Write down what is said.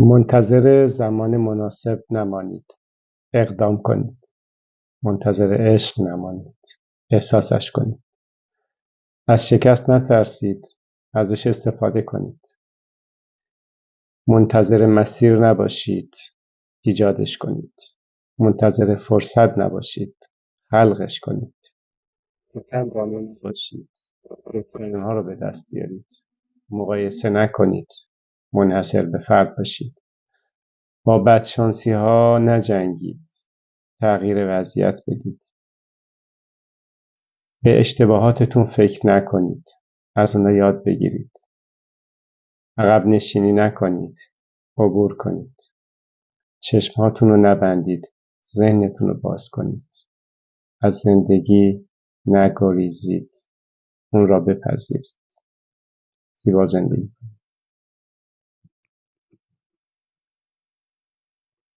منتظر زمان مناسب نمانید، اقدام کنید. منتظر عشق نمانید، احساسش کنید. از شکست نترسید، ازش استفاده کنید. منتظر مسیر نباشید، ایجادش کنید. منتظر فرصت نباشید، خلقش کنید. کم قانون باشید، ها رو به دست بیارید. مقایسه نکنید، منحصر به فرد باشید. با بدشانسی ها نجنگید، تغییر وضعیت بدید. به اشتباهاتتون فکر نکنید، از اونا یاد بگیرید. عقب نشینی نکنید، عبور کنید. چشمهاتون رو نبندید، ذهنتون رو باز کنید. از زندگی نگریزید، اون را بپذیرید. زیبا زندگی.